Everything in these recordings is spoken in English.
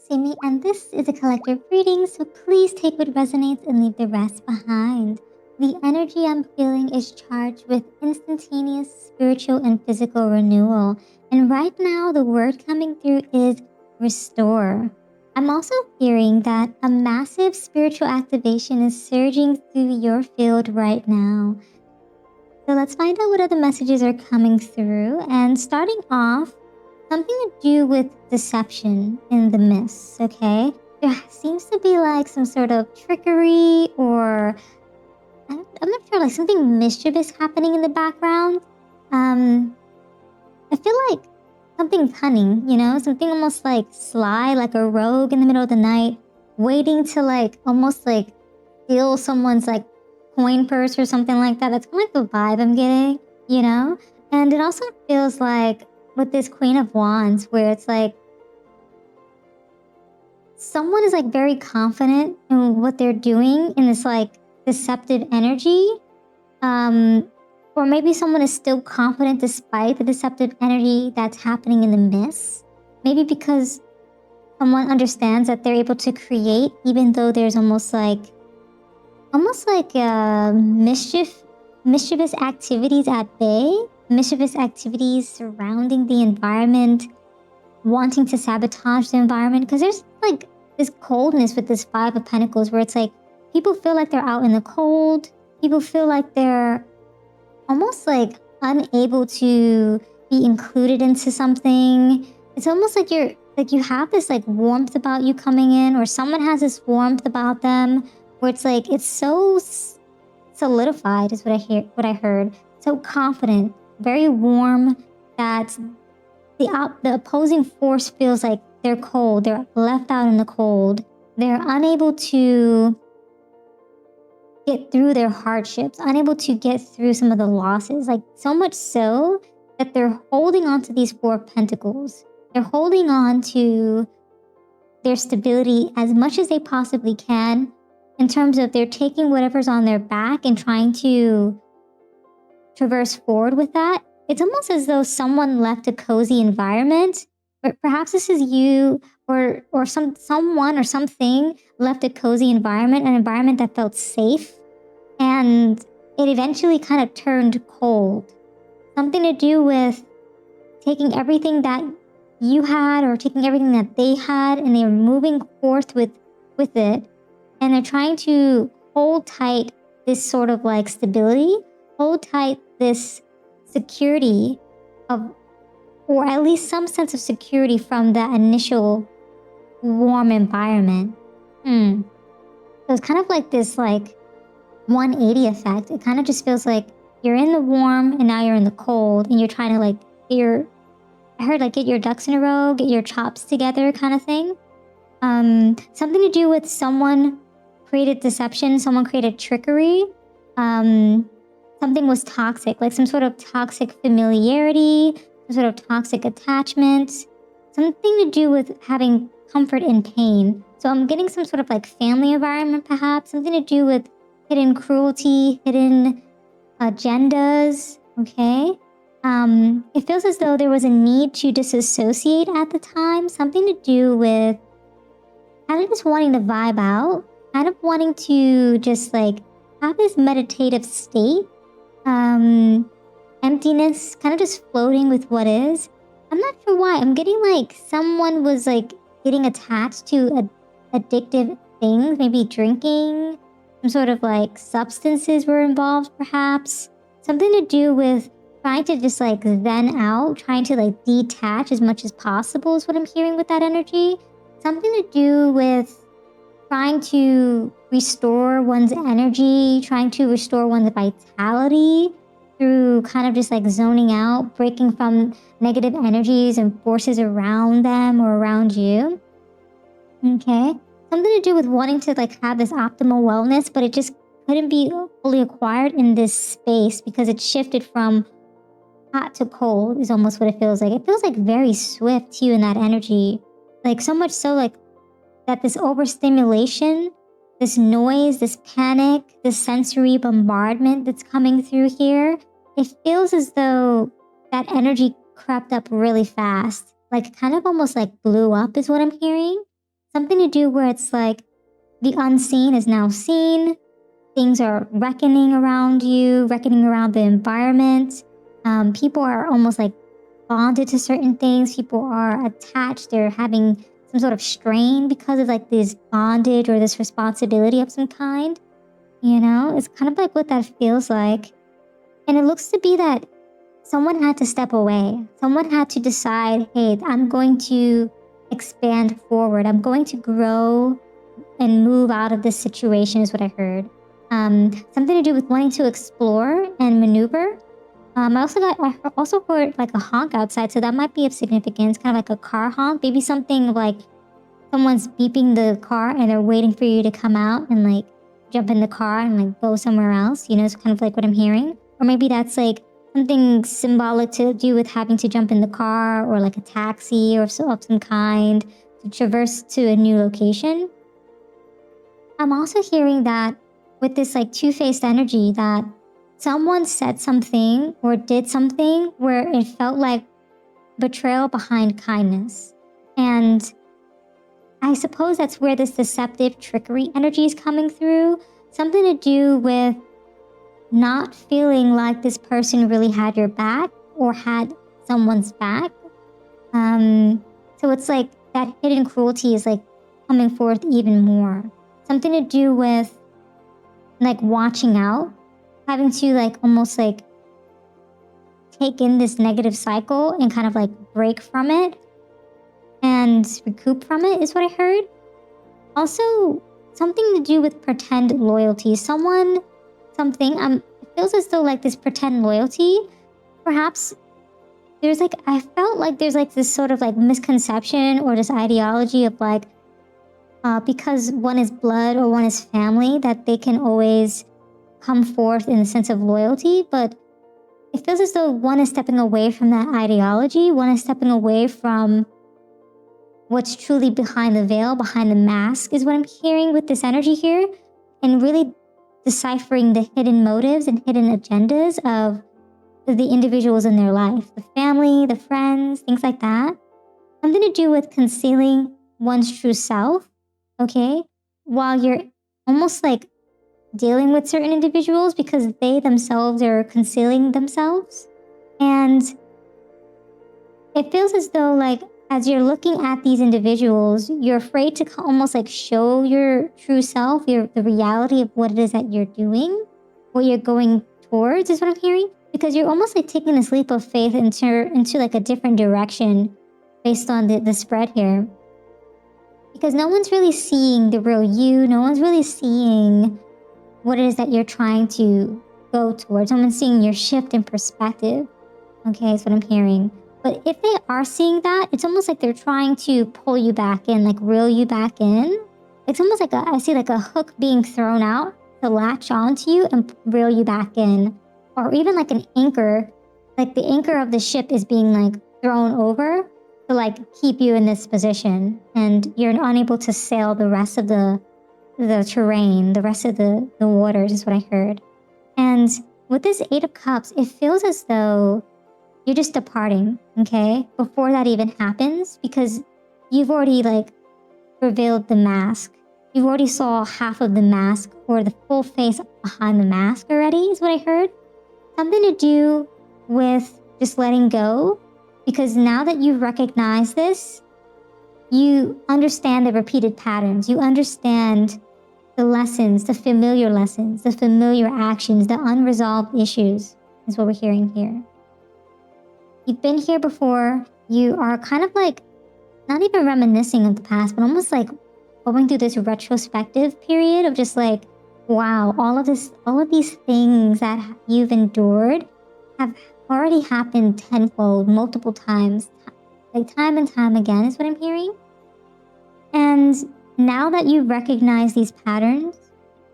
Katsumi, and this is a collective reading, so please take what resonates and leave the rest behind. The energy I'm feeling is charged with instantaneous spiritual and physical renewal, and right now the word coming through is restore. I'm also hearing that a massive spiritual activation is surging through your field right now. So let's find out what other messages are coming through, and starting off, something to do with deception in the mists, okay? There seems to be like some sort of trickery or I'm not sure, like something mischievous happening in the background. I feel like something cunning, something almost like sly, like a rogue in the middle of the night, waiting to like almost like steal someone's like coin purse or something like that. That's kind of like the vibe I'm getting, And it also feels like with this Queen of Wands, where it's like someone is like very confident in what they're doing in this like deceptive energy. Or maybe someone is still confident despite the deceptive energy that's happening in the mist. Maybe because someone understands that they're able to create even though there's almost like mischievous activities at bay. Mischievous activities surrounding the environment, wanting to sabotage the environment, because there's like this coldness with this Five of Pentacles where it's like people feel like they're out in the cold. People feel like they're almost like unable to be included into something. It's almost like you have this like warmth about you coming in, or someone has this warmth about them where it's like it's so solidified is what I heard. So confident, very warm, that the opposing force feels like they're cold. They're left out in the cold. They're unable to get through their hardships, unable to get through some of the losses. Like so much so that they're holding on to these Four of Pentacles. They're holding on to their stability as much as they possibly can, in terms of they're taking whatever's on their back and trying to traverse forward with that. It's almost as though someone left a cozy environment, or perhaps this is you, or someone or something left a cozy environment, an environment that felt safe, and it eventually kind of turned cold. Something to do with taking everything that you had or taking everything that they had, and they're moving forth with it, and they're trying to hold tight this sort of like stability, hold tight this security of, or at least some sense of security from that initial warm environment. So it's kind of like this like 180 effect. It kind of just feels like you're in the warm and now you're in the cold, and you're trying to like get your ducks in a row, get your chops together kind of thing. Something to do with someone created deception, someone created trickery. Something was toxic, like some sort of toxic familiarity, some sort of toxic attachment, something to do with having comfort in pain. So I'm getting some sort of like family environment, perhaps, something to do with hidden cruelty, hidden agendas, okay? It feels as though there was a need to disassociate at the time, something to do with kind of just wanting to vibe out, kind of wanting to just like have this meditative state, emptiness, kind of just floating with what is. I'm not sure why. I'm getting like someone was like getting attached to addictive things, maybe drinking, some sort of like substances were involved, perhaps. Something to do with trying to just like zen out, trying to like detach as much as possible is what I'm hearing with that energy. Something to do with trying to restore one's energy, trying to restore one's vitality through kind of just like zoning out, breaking from negative energies and forces around them or around you. Okay. Something to do with wanting to like have this optimal wellness, but it just couldn't be fully acquired in this space because it shifted from hot to cold is almost what it feels like. It feels like very swift too in that energy. Like so much so like that this overstimulation, this noise, this panic, this sensory bombardment that's coming through here, it feels as though that energy crept up really fast. Like kind of almost like blew up is what I'm hearing. Something to do where it's like the unseen is now seen. Things are reckoning around you, reckoning around the environment. People are almost like bonded to certain things. People are attached. They're having some sort of strain because of like this bondage or this responsibility of some kind. You know, it's kind of like what that feels like. And it looks to be that someone had to step away. Someone had to decide, hey, I'm going to expand forward. I'm going to grow and move out of this situation is what I heard. Something to do with wanting to explore and maneuver. I also heard like a honk outside, so that might be of significance, kind of like a car honk. Maybe something like someone's beeping the car and they're waiting for you to come out and like jump in the car and like go somewhere else. You know, it's kind of like what I'm hearing. Or maybe that's like something symbolic to do with having to jump in the car or like a taxi or of some kind to traverse to a new location. I'm also hearing that with this like two-faced energy that someone said something or did something where it felt like betrayal behind kindness. And I suppose that's where this deceptive trickery energy is coming through. Something to do with not feeling like this person really had your back or had someone's back. So it's like that hidden cruelty is like coming forth even more. Something to do with like watching out, having to like almost like take in this negative cycle and kind of like break from it and recoup from it is what I heard. Also, something to do with pretend loyalty. Something, it feels as though like this pretend loyalty, perhaps there's like, I felt like there's like this sort of like misconception or this ideology of like, because one is blood or one is family, that they can always come forth in a sense of loyalty. But it feels as though one is stepping away from that ideology. One is stepping away from what's truly behind the veil, behind the mask, is what I'm hearing with this energy here. And really deciphering the hidden motives and hidden agendas of the individuals in their life. The family, the friends, things like that. Something to do with concealing one's true self. Okay, while you're almost like dealing with certain individuals because they themselves are concealing themselves. And it feels as though like as you're looking at these individuals, you're afraid to almost like show your true self, the reality of what it is that you're doing, what you're going towards is what I'm hearing. Because you're almost like taking this leap of faith into like a different direction based on the spread here. Because no one's really seeing the real you. No one's really seeing what it is that you're trying to go towards. Someone's seeing your shift in perspective. Okay, is what I'm hearing. But if they are seeing that, it's almost like they're trying to pull you back in, like reel you back in. It's almost like I see like a hook being thrown out to latch onto you and reel you back in. Or even like an anchor, like the anchor of the ship is being like thrown over to like keep you in this position, and you're unable to sail the rest of the terrain, the rest of the waters is what I heard. And with this Eight of Cups, it feels as though you're just departing, okay? Before that even happens, because you've already like revealed the mask. You've already saw half of the mask or the full face behind the mask already is what I heard. Something to do with just letting go. Because now that you recognize this, you understand the repeated patterns. You understand the lessons, the familiar actions, the unresolved issues is what we're hearing here. You've been here before. You are kind of like, not even reminiscing of the past, but almost like going through this retrospective period of just like, wow, all of these things that you've endured have already happened tenfold, multiple times, like time and time again is what I'm hearing. And now that you recognize these patterns,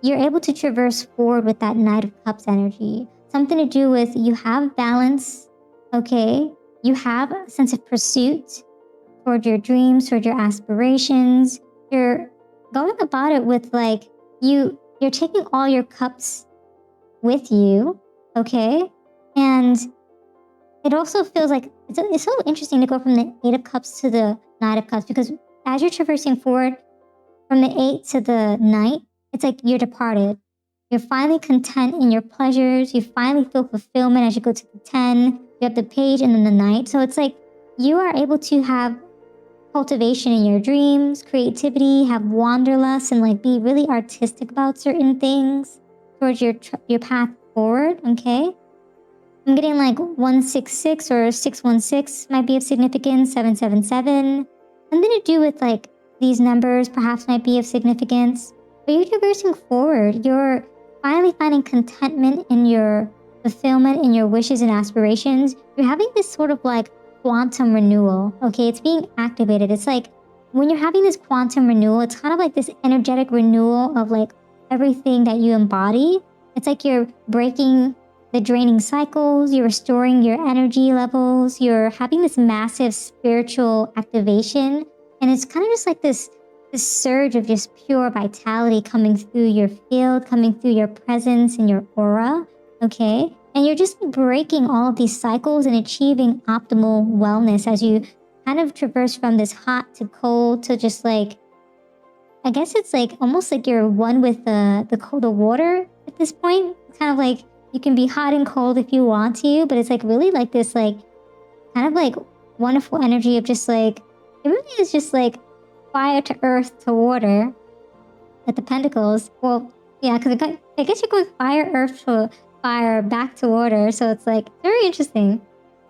you're able to traverse forward with that Knight of Cups energy. Something to do with you have balance, okay? You have a sense of pursuit toward your dreams, toward your aspirations. You're going about it with like, you're taking all your cups with you, okay? And it also feels like it's so interesting to go from the Eight of Cups to the Knight of Cups, because as you're traversing forward, from the 8 to the night, it's like you're departed. You're finally content in your pleasures. You finally feel fulfillment as you go to the 10. You have the page and then the knight. So it's like you are able to have cultivation in your dreams, creativity, have wanderlust, and like be really artistic about certain things towards your path forward, okay? I'm getting like 166 or 616 might be of significance, 777. Something to do with like these numbers perhaps might be of significance. But you're traversing forward. You're finally finding contentment in your fulfillment, in your wishes and aspirations. You're having this sort of like quantum renewal, okay? It's being activated. It's like when you're having this quantum renewal, it's kind of like this energetic renewal of like everything that you embody. It's like you're breaking the draining cycles, you're restoring your energy levels, you're having this massive spiritual activation. And it's kind of just like this surge of just pure vitality coming through your field, coming through your presence and your aura, okay? And you're just breaking all of these cycles and achieving optimal wellness as you kind of traverse from this hot to cold to just like, I guess it's like almost like you're one with the water at this point. It's kind of like you can be hot and cold if you want to, but it's like really like this like kind of like wonderful energy of just like, it really is just like fire to earth to water at the pentacles. Well, yeah, because I guess you're going fire, earth to fire, back to water. So it's like very interesting.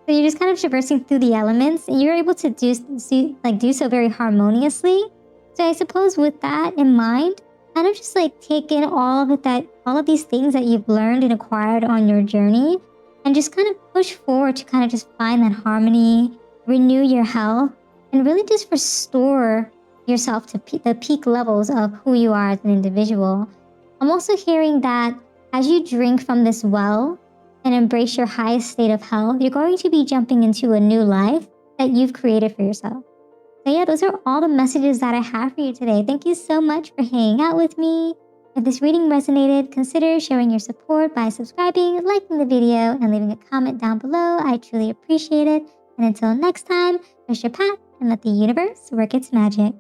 So you're just kind of traversing through the elements and you're able to do so very harmoniously. So I suppose with that in mind, kind of just like take in all of these things that you've learned and acquired on your journey and just kind of push forward to kind of just find that harmony, renew your health, and really just restore yourself to the peak levels of who you are as an individual. I'm also hearing that as you drink from this well and embrace your highest state of health, you're going to be jumping into a new life that you've created for yourself. So yeah, those are all the messages that I have for you today. Thank you so much for hanging out with me. If this reading resonated, consider showing your support by subscribing, liking the video, and leaving a comment down below. I truly appreciate it. And until next time, trust your path and let the universe work its magic.